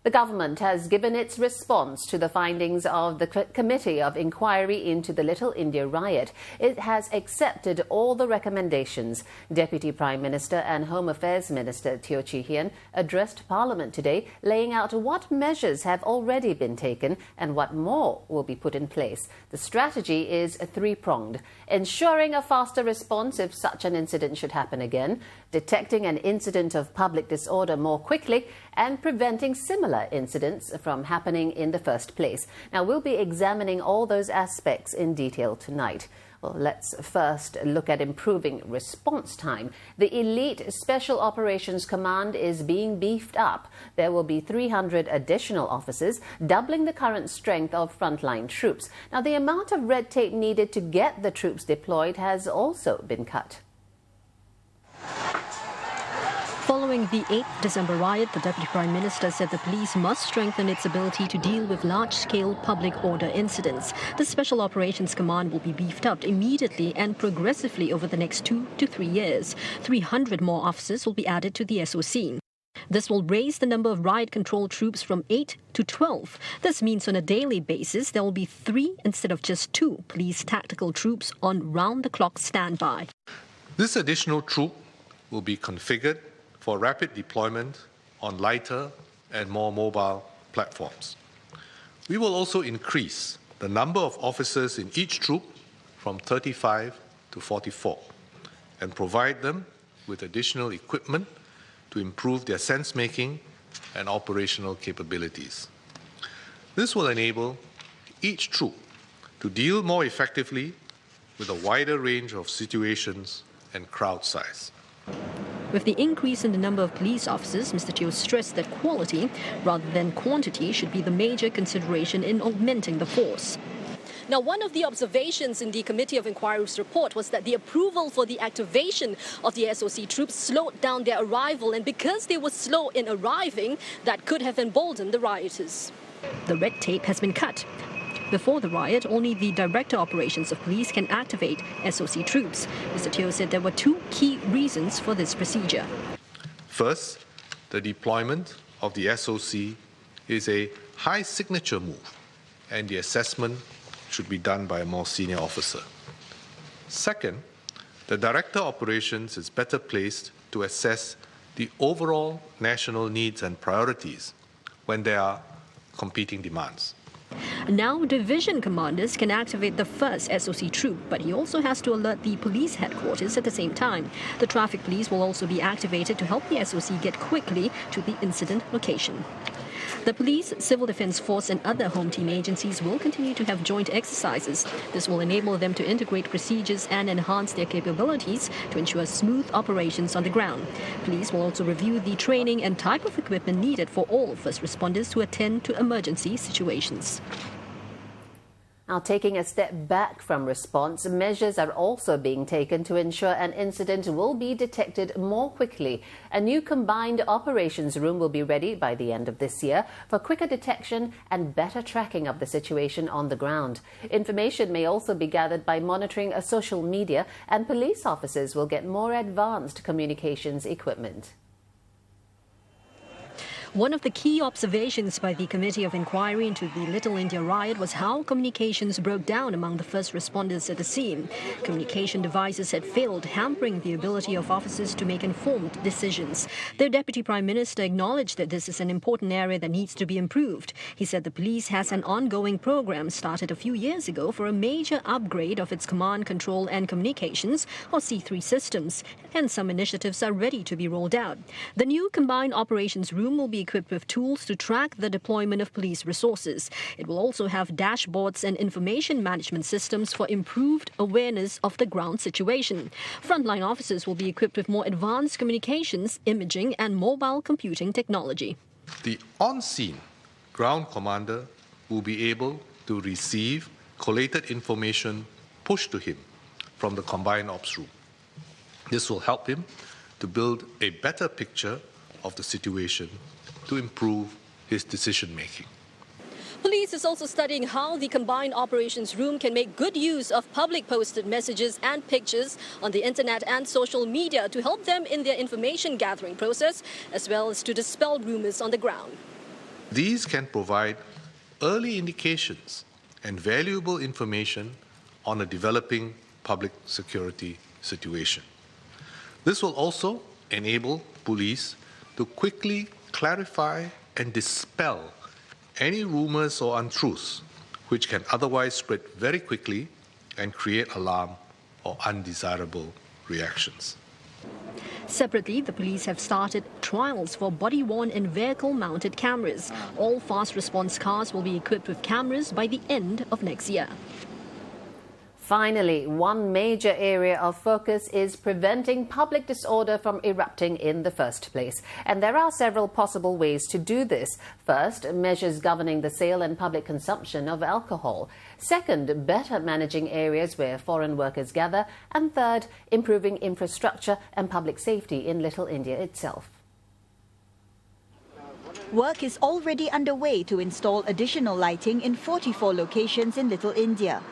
The government has given its response to the findings of the Committee of Inquiry into the Little India riot. It has accepted all the recommendations. Deputy Prime Minister and Home Affairs Minister Teo Hean addressed Parliament today, laying out what measures have already been taken and what more will be put in place. The strategy is three-pronged: ensuring a faster response if such an incident should happen again, detecting an incident of public disorder more quickly, and preventing similar incidents from happening in the first place. Now, we'll be examining all those aspects in detail tonight. Well, let's first look at improving response time. The Elite Special Operations Command is being beefed up. There will be 300 additional officers, doubling the current strength of frontline troops. Now, the amount of red tape needed to get the troops deployed has also been cut. Following the 8th December riot, the Deputy Prime Minister said the police must strengthen its ability to deal with large-scale public order incidents. The Special Operations Command will be beefed up immediately and progressively over the next 2 to 3 years. 300 more officers will be added to the SOC. This will raise the number of riot control troops from 8 to 12. This means on a daily basis there will be 3 instead of just 2 police tactical troops on round-the-clock standby. This additional troop will be configured for rapid deployment on lighter and more mobile platforms. We will also increase the number of officers in each troop from 35 to 44 and provide them with additional equipment to improve their sense-making and operational capabilities. This will enable each troop to deal more effectively with a wider range of situations and crowd size. With the increase in the number of police officers, Mr Teo stressed that quality rather than quantity should be the major consideration in augmenting the force. Now, one of the observations in the Committee of Inquiry's report was that the approval for the activation of the SOC troops slowed down their arrival, and because they were slow in arriving, that could have emboldened the rioters. The red tape has been cut. Before the riot, only the Director Operations of Police can activate SOC troops. Mr Teo said there were 2 key reasons for this procedure. First, the deployment of the SOC is a high signature move, and the assessment should be done by a more senior officer. Second, the Director Operations is better placed to assess the overall national needs and priorities when there are competing demands. Now, division commanders can activate the first SOC troop, but he also has to alert the police headquarters at the same time. The traffic police will also be activated to help the SOC get quickly to the incident location. The police, civil defence force and other home team agencies will continue to have joint exercises. This will enable them to integrate procedures and enhance their capabilities to ensure smooth operations on the ground. Police will also review the training and type of equipment needed for all first responders to attend to emergency situations. Now, taking a step back from response, measures are also being taken to ensure an incident will be detected more quickly. A new combined operations room will be ready by the end of this year for quicker detection and better tracking of the situation on the ground. Information may also be gathered by monitoring social media, and police officers will get more advanced communications equipment. One of the key observations by the Committee of Inquiry into the Little India riot was how communications broke down among the first responders at the scene. Communication devices had failed, hampering the ability of officers to make informed decisions. The Deputy Prime Minister acknowledged that this is an important area that needs to be improved. He said the police has an ongoing program started a few years ago for a major upgrade of its command, control and communications, or C3 systems, and some initiatives are ready to be rolled out. The new combined operations room will be equipped with tools to track the deployment of police resources. It will also have dashboards and information management systems for improved awareness of the ground situation. Frontline officers will be equipped with more advanced communications, imaging and mobile computing technology. The on-scene ground commander will be able to receive collated information pushed to him from the combined ops room. This will help him to build a better picture of the situation to improve his decision-making. Police is also studying how the combined operations room can make good use of public posted messages and pictures on the internet and social media to help them in their information gathering process, as well as to dispel rumors on the ground. These can provide early indications and valuable information on a developing public security situation. This will also enable police to quickly clarify and dispel any rumors or untruths which can otherwise spread very quickly and create alarm or undesirable reactions. Separately, the police have started trials for body-worn and vehicle-mounted cameras. All fast response cars will be equipped with cameras by the end of next year. Finally, one major area of focus is preventing public disorder from erupting in the first place. And there are several possible ways to do this. First, measures governing the sale and public consumption of alcohol. Second, better managing areas where foreign workers gather. And third, improving infrastructure and public safety in Little India itself. Work is already underway to install additional lighting in 44 locations in Little India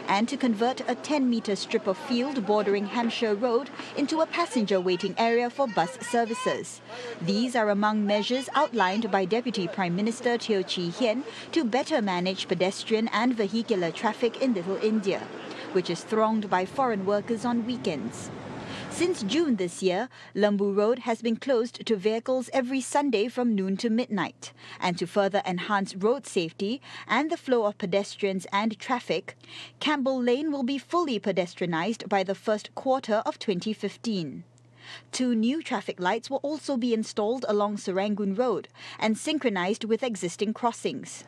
and to convert a 10-metre strip of field bordering Hampshire Road into a passenger waiting area for bus services. These are among measures outlined by Deputy Prime Minister Teo Hean to better manage pedestrian and vehicular traffic in Little India, which is thronged by foreign workers on weekends. Since June this year, Lembu Road has been closed to vehicles every Sunday from noon to midnight. And to further enhance road safety and the flow of pedestrians and traffic, Campbell Lane will be fully pedestrianised by the first quarter of 2015. 2 new traffic lights will also be installed along Serangoon Road and synchronised with existing crossings.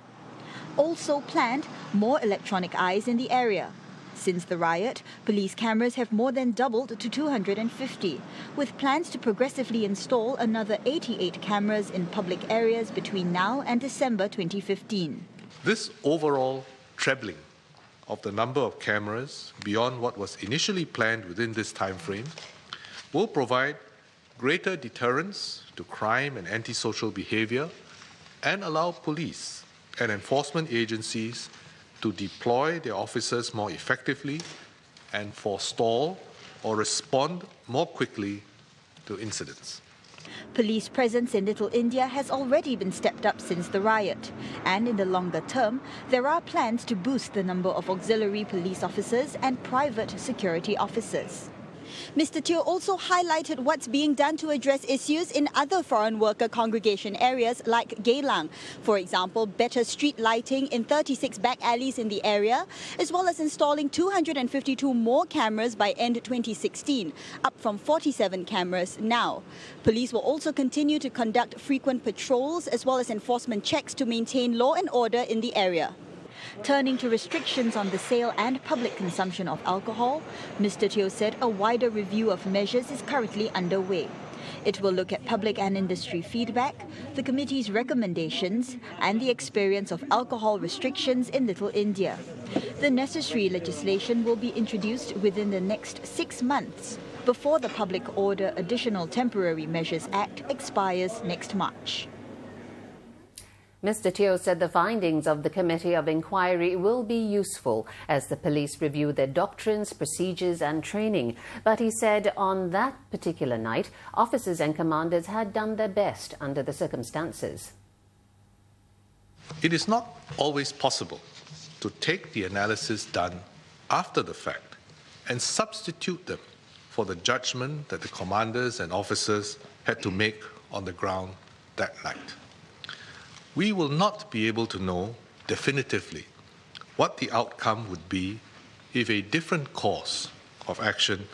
Also planned, more electronic eyes in the area. Since the riot, police cameras have more than doubled to 250, with plans to progressively install another 88 cameras in public areas between now and December 2015. This overall trebling of the number of cameras beyond what was initially planned within this time frame will provide greater deterrence to crime and antisocial behavior and allow police and enforcement agencies to deploy their officers more effectively and forestall or respond more quickly to incidents. Police presence in Little India has already been stepped up since the riot, and in the longer term, there are plans to boost the number of auxiliary police officers and private security officers. Mr Teo also highlighted what's being done to address issues in other foreign worker congregation areas like Geylang. For example, better street lighting in 36 back alleys in the area, as well as installing 252 more cameras by end 2016, up from 47 cameras now. Police will also continue to conduct frequent patrols as well as enforcement checks to maintain law and order in the area. Turning to restrictions on the sale and public consumption of alcohol, Mr Teo said a wider review of measures is currently underway. It will look at public and industry feedback, the committee's recommendations, and the experience of alcohol restrictions in Little India. The necessary legislation will be introduced within the next 6 months, before the Public Order Additional Temporary Measures Act expires next March. Mr Teo said the findings of the Committee of Inquiry will be useful as the police review their doctrines, procedures and training. But he said on that particular night, officers and commanders had done their best under the circumstances. It is not always possible to take the analysis done after the fact and substitute them for the judgment that the commanders and officers had to make on the ground that night. We will not be able to know definitively what the outcome would be if a different course of action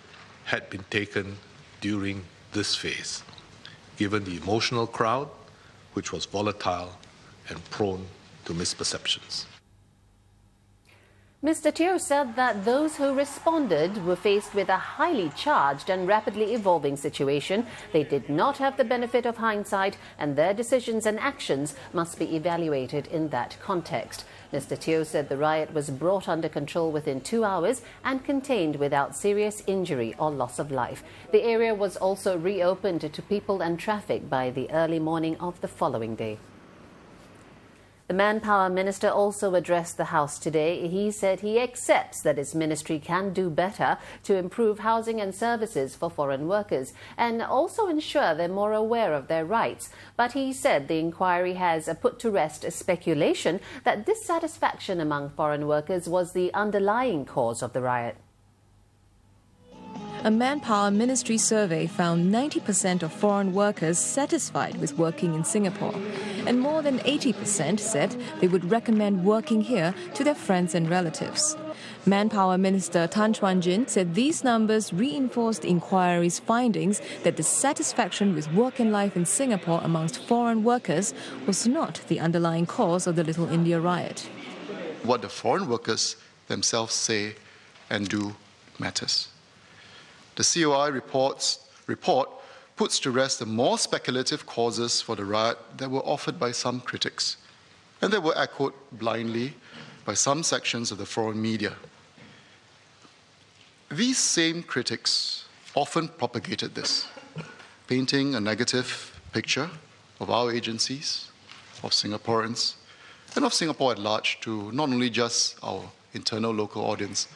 had been taken during this phase, given the emotional crowd, which was volatile and prone to misperceptions. Mr Teo said that those who responded were faced with a highly charged and rapidly evolving situation. They did not have the benefit of hindsight, and their decisions and actions must be evaluated in that context. Mr Teo said the riot was brought under control within 2 hours and contained without serious injury or loss of life. The area was also reopened to people and traffic by the early morning of the following day. The Manpower Minister also addressed the House today. He said he accepts that his ministry can do better to improve housing and services for foreign workers and also ensure they're more aware of their rights. But he said the inquiry has put to rest a speculation that dissatisfaction among foreign workers was the underlying cause of the riot. A Manpower Ministry survey found 90% of foreign workers satisfied with working in Singapore, and more than 80% said they would recommend working here to their friends and relatives. Manpower Minister Tan Chuan Jin said these numbers reinforced the inquiry's findings that the satisfaction with work and life in Singapore amongst foreign workers was not the underlying cause of the Little India riot. What the foreign workers themselves say and do matters. The COI report puts to rest the more speculative causes for the riot that were offered by some critics, and that were echoed blindly by some sections of the foreign media. These same critics often propagated this, painting a negative picture of our agencies, of Singaporeans, and of Singapore at large to not only just our internal local audience,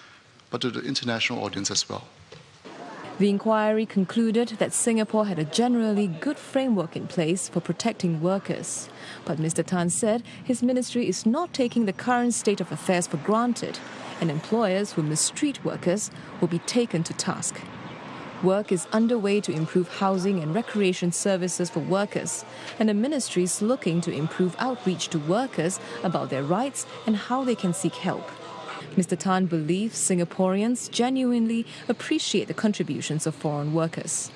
but to the international audience as well. The inquiry concluded that Singapore had a generally good framework in place for protecting workers. But Mr Tan said his ministry is not taking the current state of affairs for granted, and employers who mistreat workers will be taken to task. Work is underway to improve housing and recreation services for workers, and the ministry is looking to improve outreach to workers about their rights and how they can seek help. Mr Tan believes Singaporeans genuinely appreciate the contributions of foreign workers.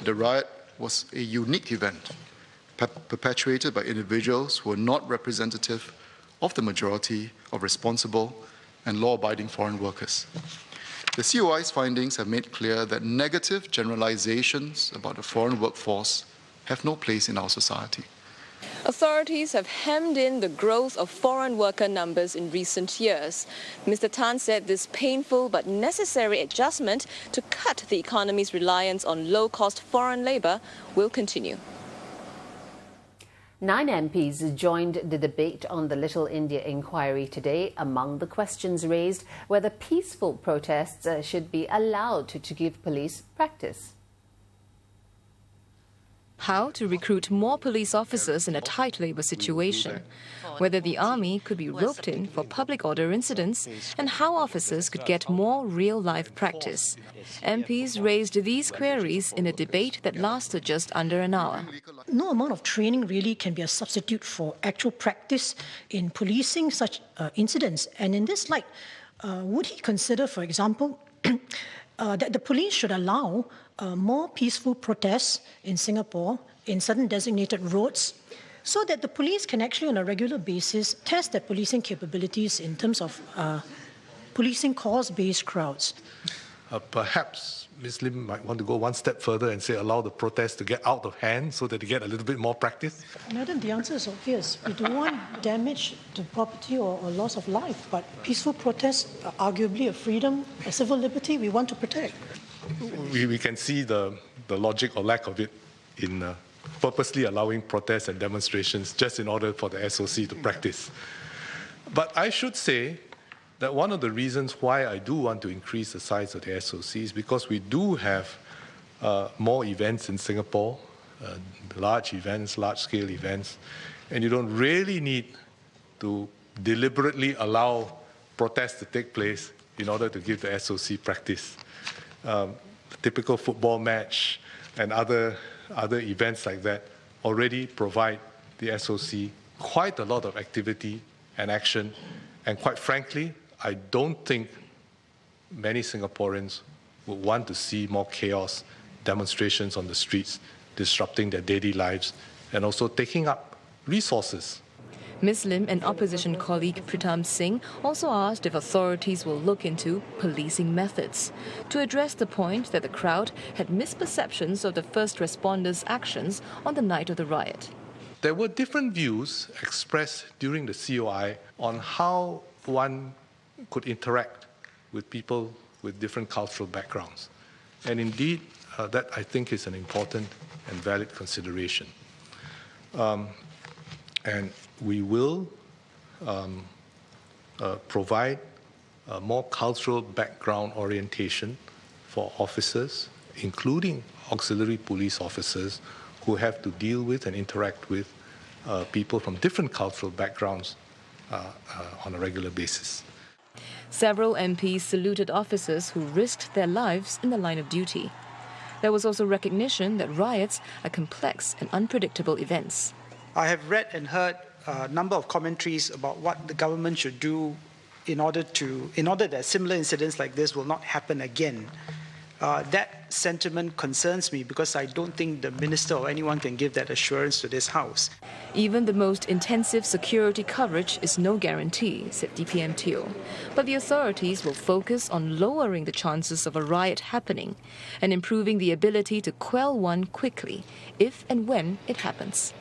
The riot was a unique event, perpetuated by individuals who were not representative of the majority of responsible and law-abiding foreign workers. The COI's findings have made clear that negative generalizations about the foreign workforce have no place in our society. Authorities have hemmed in the growth of foreign worker numbers in recent years. Mr Tan said this painful but necessary adjustment to cut the economy's reliance on low-cost foreign labour will continue. 9 MPs joined the debate on the Little India inquiry today. Among the questions raised whether peaceful protests should be allowed to give police practice. How to recruit more police officers in a tight labour situation, whether the army could be roped in for public order incidents, and how officers could get more real-life practice. MPs raised these queries in a debate that lasted just under an hour. No amount of training really can be a substitute for actual practice in policing such incidents. And in this light, would he consider, for example, that the police should allow more peaceful protests in Singapore in certain designated roads, so that the police can actually on a regular basis test their policing capabilities in terms of policing cause-based crowds? Perhaps Ms. Lim might want to go one step further and say allow the protests to get out of hand so that they get a little bit more practice. Madam, the answer is obvious. We don't want damage to property or loss of life, but peaceful protests are arguably a freedom, a civil liberty we want to protect. We can see the logic or lack of it in purposely allowing protests and demonstrations just in order for the SOC to practice. But I should say that one of the reasons why I do want to increase the size of the SOC is because we do have more events in Singapore, large events, large-scale events, and you don't really need to deliberately allow protests to take place in order to give the SOC practice. The typical football match and other events like that already provide the SOC quite a lot of activity and action, and quite frankly, I don't think many Singaporeans would want to see more chaos, demonstrations on the streets, disrupting their daily lives, and also taking up resources. Ms. Lim and opposition colleague Pritam Singh also asked if authorities will look into policing methods to address the point that the crowd had misperceptions of the first responders' actions on the night of the riot. There were different views expressed during the COI on how one could interact with people with different cultural backgrounds. And indeed, that I think is an important and valid consideration. And we will provide more cultural background orientation for officers, including auxiliary police officers who have to deal with and interact with people from different cultural backgrounds on a regular basis. Several MPs saluted officers who risked their lives in the line of duty. There was also recognition that riots are complex and unpredictable events. I have read and heard a number of commentaries about what the government should do in order that similar incidents like this will not happen again. That sentiment concerns me because I don't think the minister or anyone can give that assurance to this House. Even the most intensive security coverage is no guarantee, said DPM Teo. But the authorities will focus on lowering the chances of a riot happening and improving the ability to quell one quickly, if and when it happens.